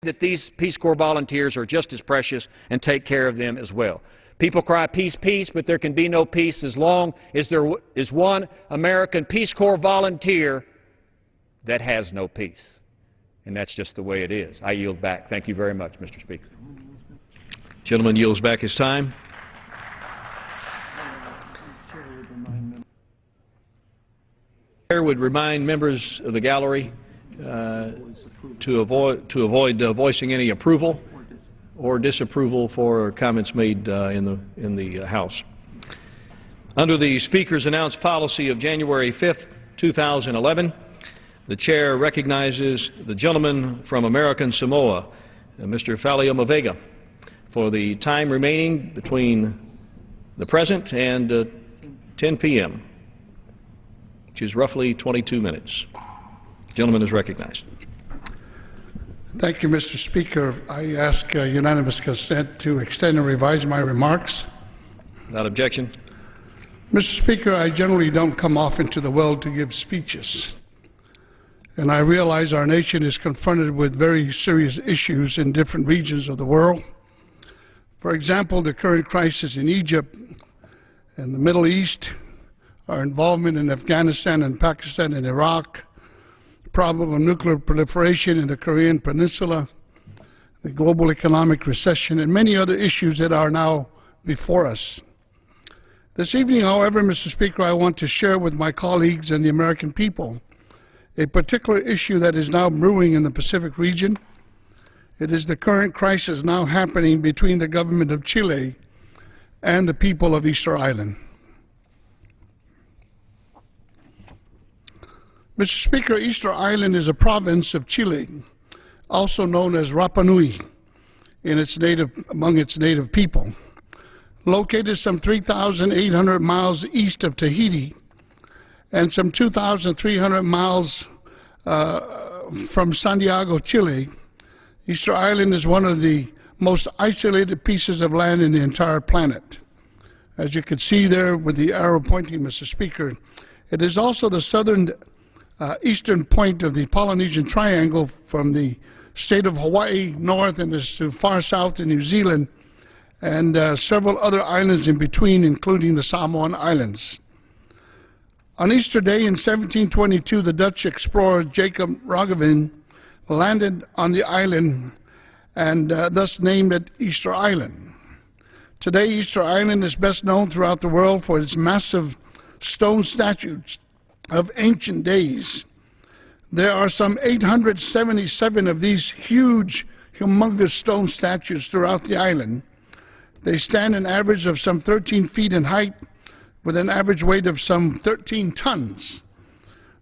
that these Peace Corps volunteers are just as precious and take care of them as well. People cry peace, peace, but there can be no peace as long as there is one American Peace Corps volunteer that has no peace. And that's just the way it is. I yield back. Thank you very much, Mr. Speaker. Gentleman yields back his time. Chair would remind members of the gallery to avoid voicing any approval or disapproval for comments made in the House. Under the Speaker's announced policy of January 5th, 2011, the Chair recognizes the gentleman from American Samoa, Mr. Faleomavaega, for the time remaining between the present and 10 p.m., which is roughly 22 minutes. The gentleman is recognized. Thank you, Mr. Speaker. I ask unanimous consent to extend and revise my remarks. Without objection. Mr. Speaker, I generally don't come off into the world to give speeches. And I realize our nation is confronted with very serious issues in different regions of the world. For example, the current crisis in Egypt and the Middle East, our involvement in Afghanistan and Pakistan and Iraq, the problem of nuclear proliferation in the Korean Peninsula, the global economic recession, and many other issues that are now before us. This evening, however, Mr. Speaker, I want to share with my colleagues and the American people a particular issue that is now brewing in the Pacific region. It is the current crisis now happening between the government of Chile and the people of Easter Island. Mr. Speaker, Easter Island is a province of Chile, also known as Rapa Nui among its native people. Located some 3,800 miles east of Tahiti and some 2,300 miles from Santiago, Chile, Easter Island is one of the most isolated pieces of land in the entire planet. As you can see there with the arrow pointing, Mr. Speaker, it is also the southern eastern point of the Polynesian Triangle from the state of Hawaii north and as far south in New Zealand and several other islands in between, including the Samoan Islands. On Easter Day in 1722, the Dutch explorer Jacob Roggeveen landed on the island and thus named it Easter Island. Today, Easter Island is best known throughout the world for its massive stone statues of ancient days. There are some 877 of these huge, humongous stone statues throughout the island. They stand an average of some 13 feet in height with an average weight of some 13 tons.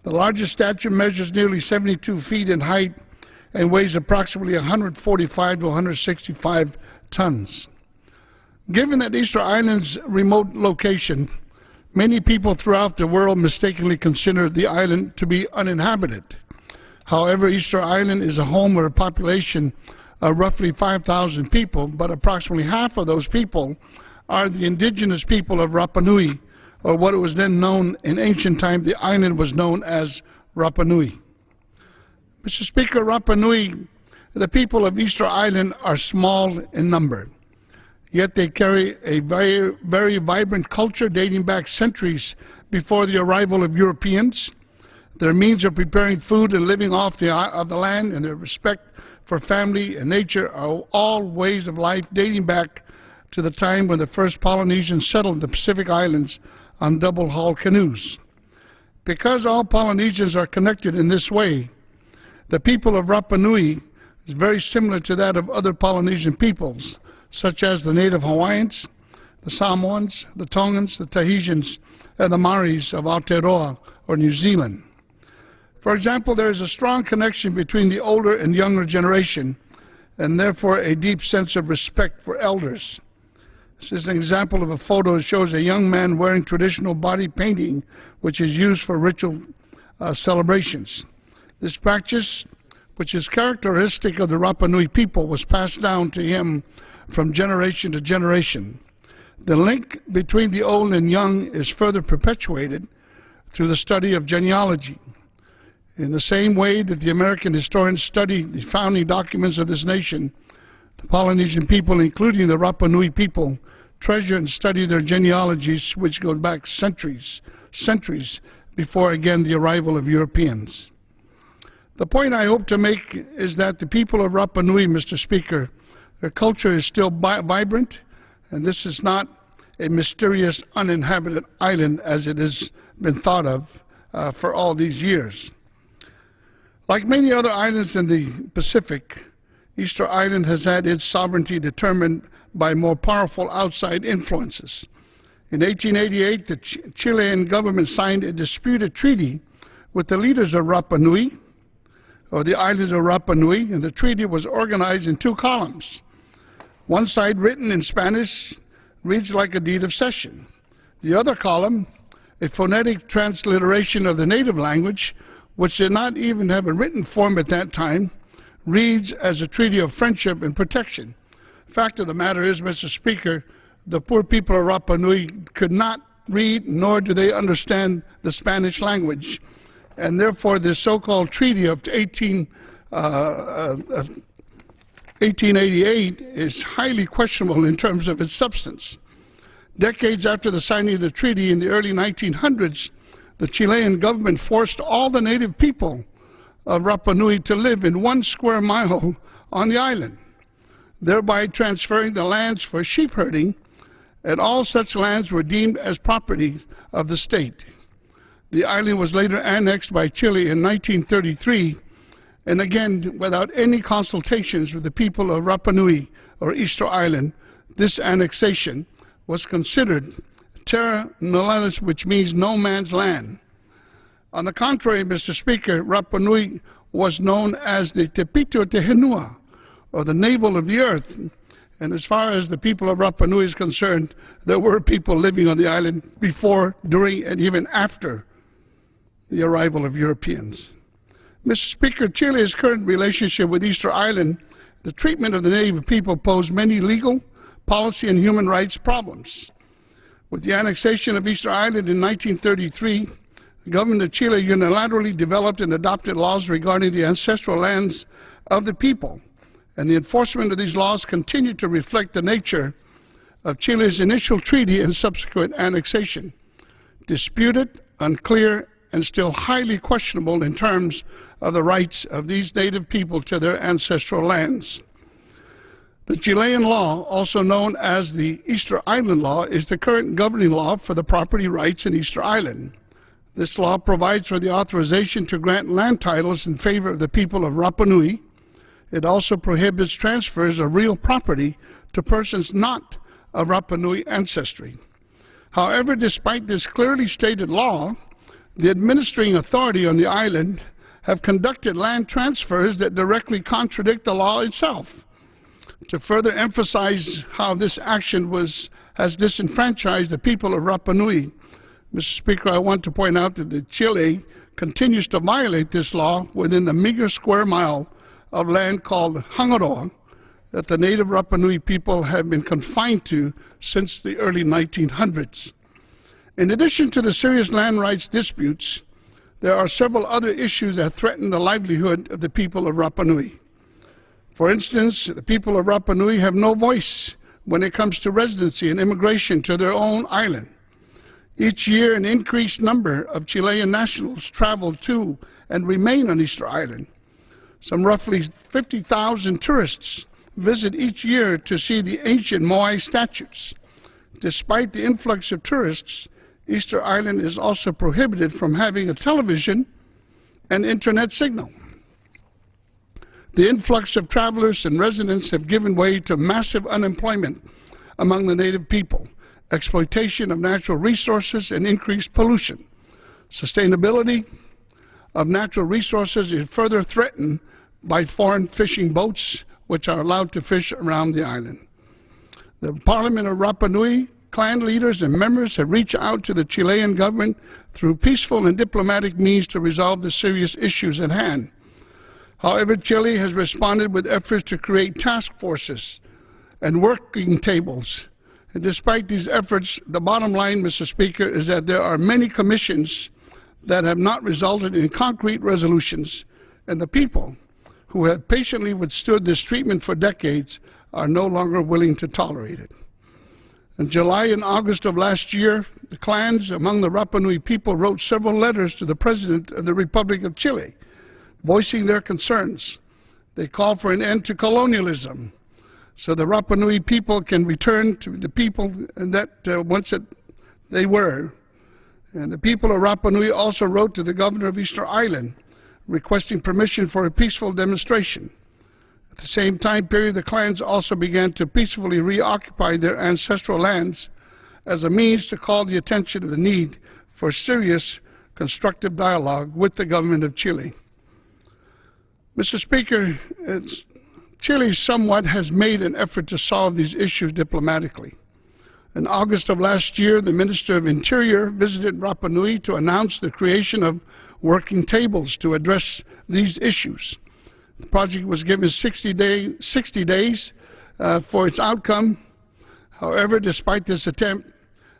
The largest statue measures nearly 72 feet in height and weighs approximately 145 to 165 tons. Given that Easter Island's remote location, many people throughout the world mistakenly consider the island to be uninhabited. However, Easter Island is a home with a population of roughly 5,000 people, but approximately half of those people are the indigenous people of Rapa Nui, or what it was then known in ancient times, the island was known as Rapa Nui. Mr. Speaker, Rapa Nui, the people of Easter Island are small in number, yet they carry a very, very vibrant culture dating back centuries before the arrival of Europeans. Their means of preparing food and living off the land and their respect for family and nature are all ways of life dating back to the time when the first Polynesians settled the Pacific Islands on double-hull canoes. Because all Polynesians are connected in this way, the people of Rapa Nui is very similar to that of other Polynesian peoples, such as the native Hawaiians, the Samoans, the Tongans, the Tahitians, and the Maoris of Aotearoa or New Zealand. For example, there is a strong connection between the older and younger generation, and therefore a deep sense of respect for elders. This is an example of a photo that shows a young man wearing traditional body painting, which is used for ritual celebrations. This practice, which is characteristic of the Rapa Nui people, was passed down to him from generation to generation. The link between the old and young is further perpetuated through the study of genealogy. In the same way that the American historians study the founding documents of this nation, the Polynesian people, including the Rapa Nui people, treasure and study their genealogies, which go back centuries before, again, the arrival of Europeans. The point I hope to make is that the people of Rapa Nui, Mr. Speaker, their culture is still vibrant, and this is not a mysterious, uninhabited island as it has been thought of for all these years. Like many other islands in the Pacific, Easter Island has had its sovereignty determined by more powerful outside influences. In 1888, the Chilean government signed a disputed treaty with the leaders of Rapa Nui, or the islands of Rapa Nui, and the treaty was organized in two columns. One side, written in Spanish, reads like a deed of cession. The other column, a phonetic transliteration of the native language, which did not even have a written form at that time, reads as a treaty of friendship and protection. The fact of the matter is, Mr. Speaker, the poor people of Rapa Nui could not read, nor do they understand the Spanish language, and therefore this so-called treaty of 1888 is highly questionable in terms of its substance. Decades after the signing of the treaty in the early 1900s, the Chilean government forced all the native people of Rapa Nui to live in 1 square mile on the island, thereby transferring the lands for sheep herding, and all such lands were deemed as property of the state. The island was later annexed by Chile in 1933, and again, without any consultations with the people of Rapa Nui, or Easter Island, this annexation was considered terra nullius, which means no man's land. On the contrary, Mr. Speaker, Rapa Nui was known as the Tepito Tehenua, or the navel of the earth. And as far as the people of Rapa Nui is concerned, there were people living on the island before, during, and even after the arrival of Europeans. Mr. Speaker, Chile's current relationship with Easter Island, the treatment of the native people posed many legal, policy, and human rights problems. With the annexation of Easter Island in 1933, the government of Chile unilaterally developed and adopted laws regarding the ancestral lands of the people, and the enforcement of these laws continued to reflect the nature of Chile's initial treaty and subsequent annexation, disputed, unclear, and still highly questionable in terms of the rights of these native people to their ancestral lands. The Chilean law, also known as the Easter Island Law, is the current governing law for the property rights in Easter Island. This law provides for the authorization to grant land titles in favor of the people of Rapa Nui. It also prohibits transfers of real property to persons not of Rapa Nui ancestry. However, despite this clearly stated law, the administering authority on the island have conducted land transfers that directly contradict the law itself. To further emphasize how this action has disenfranchised the people of Rapa Nui, Mr. Speaker, I want to point out that Chile continues to violate this law within the meager square mile of land called Hangaroa that the native Rapa Nui people have been confined to since the early 1900s. In addition to the serious land rights disputes, there are several other issues that threaten the livelihood of the people of Rapa Nui. For instance, the people of Rapa Nui have no voice when it comes to residency and immigration to their own island. Each year, an increased number of Chilean nationals travel to and remain on Easter Island. Some roughly 50,000 tourists visit each year to see the ancient Moai statues. Despite the influx of tourists, Easter Island is also prohibited from having a television and internet signal. The influx of travelers and residents have given way to massive unemployment among the native people, exploitation of natural resources, and increased pollution. Sustainability of natural resources is further threatened by foreign fishing boats which are allowed to fish around the island. The Parliament of Rapa Nui, clan leaders and members have reached out to the Chilean government through peaceful and diplomatic means to resolve the serious issues at hand. However, Chile has responded with efforts to create task forces and working tables. And despite these efforts, the bottom line, Mr. Speaker, is that there are many commissions that have not resulted in concrete resolutions, and the people who have patiently withstood this treatment for decades are no longer willing to tolerate it. In July and August of last year, the clans among the Rapa Nui people wrote several letters to the President of the Republic of Chile, voicing their concerns. They called for an end to colonialism, so the Rapa Nui people can return to the people that they were. And the people of Rapa Nui also wrote to the governor of Easter Island, requesting permission for a peaceful demonstration. At the same time period, the clans also began to peacefully reoccupy their ancestral lands as a means to call the attention of the need for serious, constructive dialogue with the government of Chile. Mr. Speaker, Chile somewhat has made an effort to solve these issues diplomatically. In August of last year, the Minister of Interior visited Rapa Nui to announce the creation of working tables to address these issues. The project was given 60 days for its outcome. However, despite this attempt,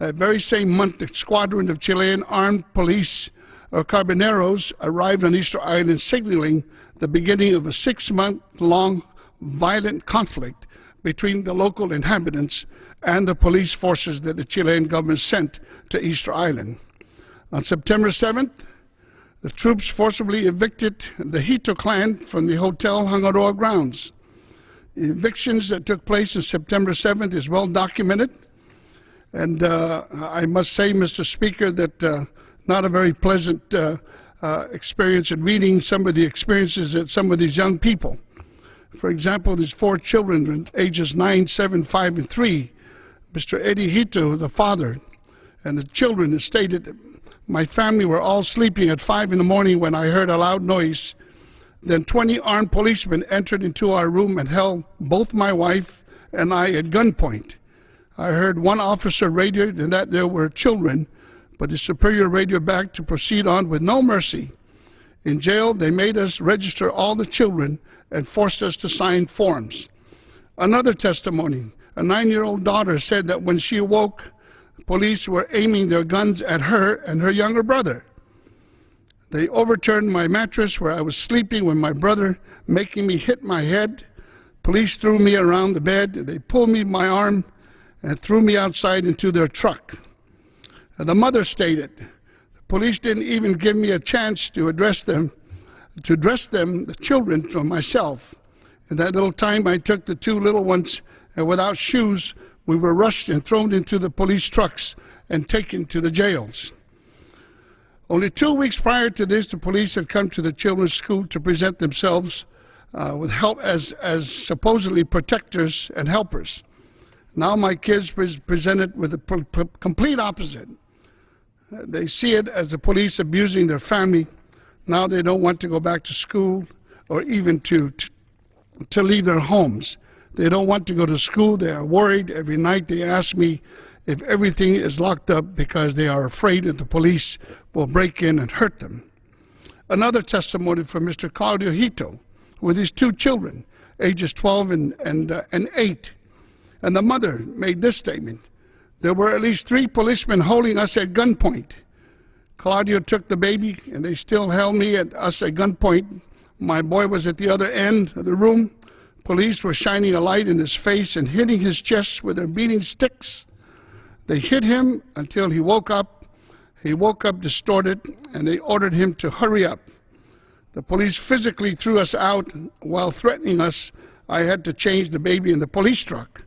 that very same month, a squadron of Chilean armed police, or Carabineros, arrived on Easter Island, signaling the beginning of a 6-month-long violent conflict between the local inhabitants and the police forces that the Chilean government sent to Easter Island. On September 7th, the troops forcibly evicted the Hito clan from the Hotel Hangaroa grounds. The evictions that took place on September 7th is well documented, and I must say, Mr. Speaker, that not a very pleasant experience in reading some of the experiences that some of these young people. For example, these 4 children, ages 9, 7, 5, and 3. Mr. Eddie Hito, the father, and the children stated, "My family were all sleeping at 5 in the morning when I heard a loud noise. Then 20 armed policemen entered into our room and held both my wife and I at gunpoint. I heard one officer radio that there were children, but the superior radioed back to proceed on with no mercy. In jail, they made us register all the children and forced us to sign forms." Another testimony, a 9-year-old daughter said that when she awoke, police were aiming their guns at her and her younger brother. They overturned my mattress where I was sleeping with my brother, making me hit my head. Police threw me around the bed. They pulled me by my arm and threw me outside into their truck. The mother stated, the police didn't even give me a chance to dress them, the children, to myself. In that little time, I took the 2 little ones, and without shoes, we were rushed and thrown into the police trucks and taken to the jails. Only 2 weeks prior to this, the police had come to the children's school to present themselves with help as supposedly protectors and helpers. Now my kids presented with the complete opposite. They see it as the police abusing their family. Now they don't want to go back to school or even to leave their homes. They don't want to go to school. They are worried. Every night they ask me if everything is locked up because they are afraid that the police will break in and hurt them. Another testimony from Mr. Claudio Hito with his 2 children, ages 12 and 8. And the mother made this statement: "There were at least 3 policemen holding us at gunpoint. Claudio took the baby, and they still held us at gunpoint. My boy was at the other end of the room. Police were shining a light in his face and hitting his chest with their beating sticks. They hit him until he woke up. He woke up distorted, and they ordered him to hurry up. The police physically threw us out while threatening us. I had to change the baby in the police truck.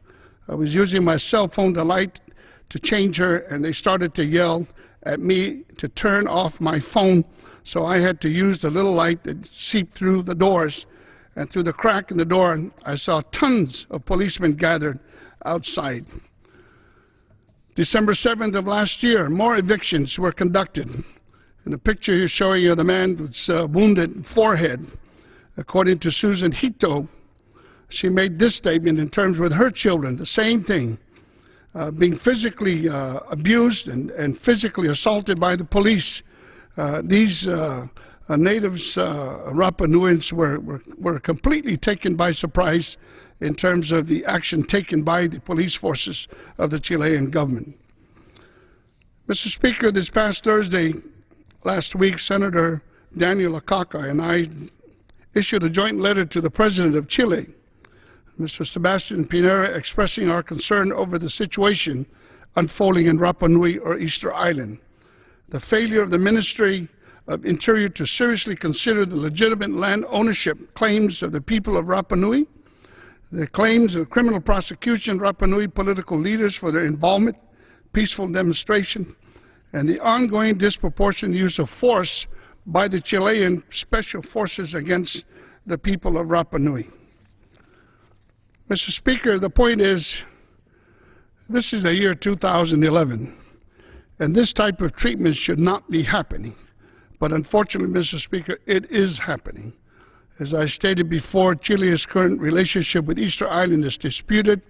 I was using my cell phone to light to change her, and they started to yell at me to turn off my phone, so I had to use the little light that seeped through the doors. And through the crack in the door, I saw tons of policemen gathered outside." December 7th of last year, more evictions were conducted. In the picture here showing you the man with wounded forehead. According to Susan Hito, she made this statement in terms with her children, the same thing, being physically abused and physically assaulted by the police. These natives, Rapa Nuians, were completely taken by surprise in terms of the action taken by the police forces of the Chilean government. Mr. Speaker, this past Thursday, last week, Senator Daniel Akaka and I issued a joint letter to the President of Chile, Mr. Sebastian Pinera, expressing our concern over the situation unfolding in Rapa Nui or Easter Island. The failure of the Ministry of Interior to seriously consider the legitimate land ownership claims of the people of Rapa Nui, the claims of criminal prosecution of Rapa Nui political leaders for their involvement, peaceful demonstration, and the ongoing disproportionate use of force by the Chilean special forces against the people of Rapa Nui. Mr. Speaker, the point is, this is the year 2011, and this type of treatment should not be happening. But unfortunately, Mr. Speaker, it is happening. As I stated before, Chile's current relationship with Easter Island is disputed,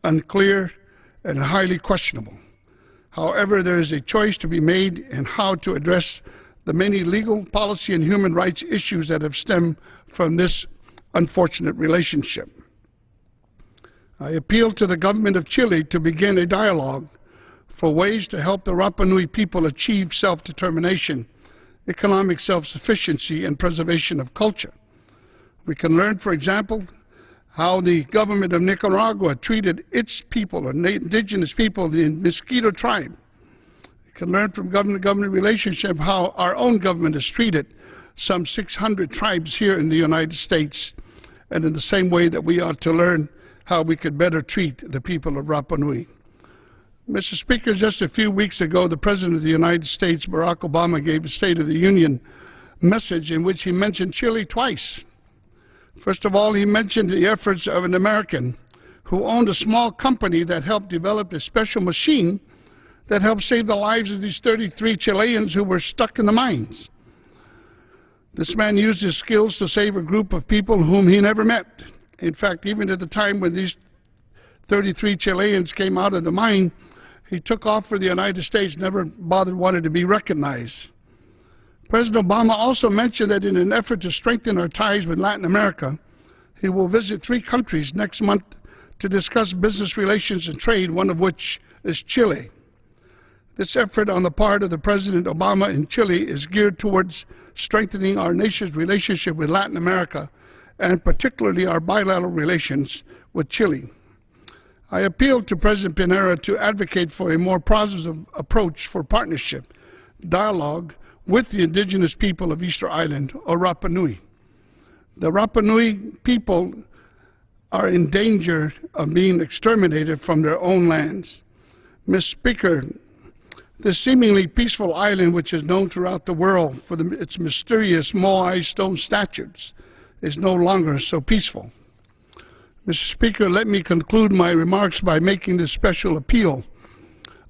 unclear, and highly questionable. However, there is a choice to be made in how to address the many legal, policy, and human rights issues that have stemmed from this unfortunate relationship. I appeal to the government of Chile to begin a dialogue for ways to help the Rapa Nui people achieve self-determination, economic self-sufficiency, and preservation of culture. We can learn, for example, how the government of Nicaragua treated its people, or indigenous people, the Mosquito tribe. We can learn from government-to-government relationship how our own government has treated some 600 tribes here in the United States, and in the same way that we ought to learn how we could better treat the people of Rapa Nui. Mr. Speaker, just a few weeks ago, the President of the United States, Barack Obama, gave a State of the Union message in which he mentioned Chile twice. First of all, he mentioned the efforts of an American who owned a small company that helped develop a special machine that helped save the lives of these 33 Chileans who were stuck in the mines. This man used his skills to save a group of people whom he never met. In fact, even at the time when these 33 Chileans came out of the mine, he took off for the United States, never wanted to be recognized. President Obama also mentioned that in an effort to strengthen our ties with Latin America, he will visit 3 countries next month to discuss business relations and trade, one of which is Chile. This effort on the part of the President Obama in Chile is geared towards strengthening our nation's relationship with Latin America, and particularly our bilateral relations with Chile. I appeal to President Pinera to advocate for a more positive approach for partnership, dialogue with the indigenous people of Easter Island, or Rapa Nui. The Rapa Nui people are in danger of being exterminated from their own lands. Mr. Speaker, this seemingly peaceful island, which is known throughout the world for its mysterious Moai stone statues, is no longer so peaceful. Mr. Speaker, let me conclude my remarks by making this special appeal,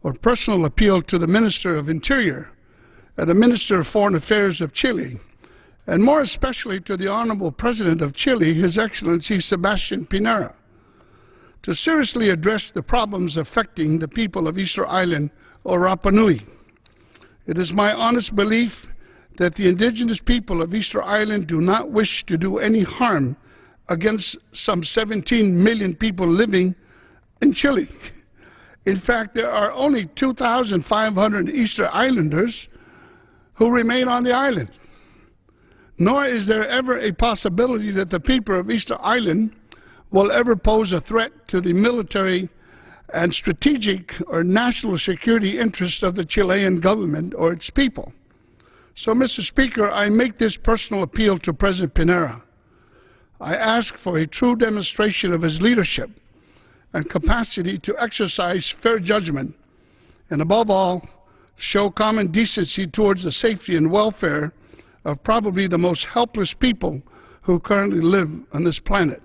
or personal appeal, to the Minister of Interior and the Minister of Foreign Affairs of Chile, and more especially to the Honorable President of Chile, His Excellency Sebastian Pinera, to seriously address the problems affecting the people of Easter Island, or Rapa Nui. It is my honest belief that the indigenous people of Easter Island do not wish to do any harm against some 17 million people living in Chile. In fact, there are only 2,500 Easter Islanders who remain on the island. Nor is there ever a possibility that the people of Easter Island will ever pose a threat to the military and strategic or national security interests of the Chilean government or its people. So, Mr. Speaker, I make this personal appeal to President Pinera. I ask for a true demonstration of his leadership and capacity to exercise fair judgment, and above all, show common decency towards the safety and welfare of probably the most helpless people who currently live on this planet.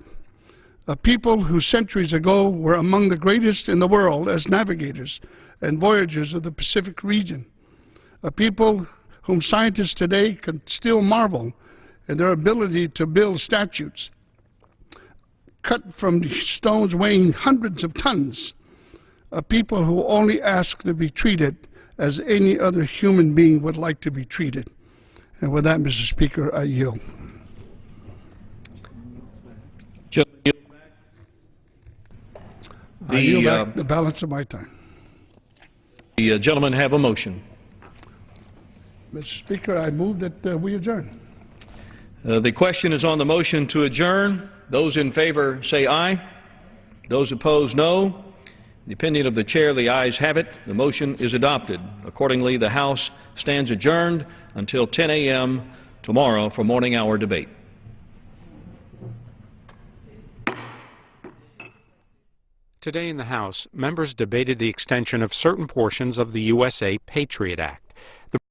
A people who centuries ago were among the greatest in the world as navigators and voyagers of the Pacific region. A people whom scientists today can still marvel at their ability to build statues cut from stones weighing hundreds of tons. A people who only ask to be treated as any other human being would like to be treated. And with that, Mr. Speaker, I yield. I yield back the balance of my time. The gentleman have a motion. Mr. Speaker, I move that we adjourn. The question is on the motion to adjourn. Those in favor say aye. Those opposed, no. The opinion of the chair, the ayes have it. The motion is adopted. Accordingly, the House stands adjourned until 10 a.m. tomorrow for morning hour debate. Today in the House, members debated the extension of certain portions of the USA Patriot Act.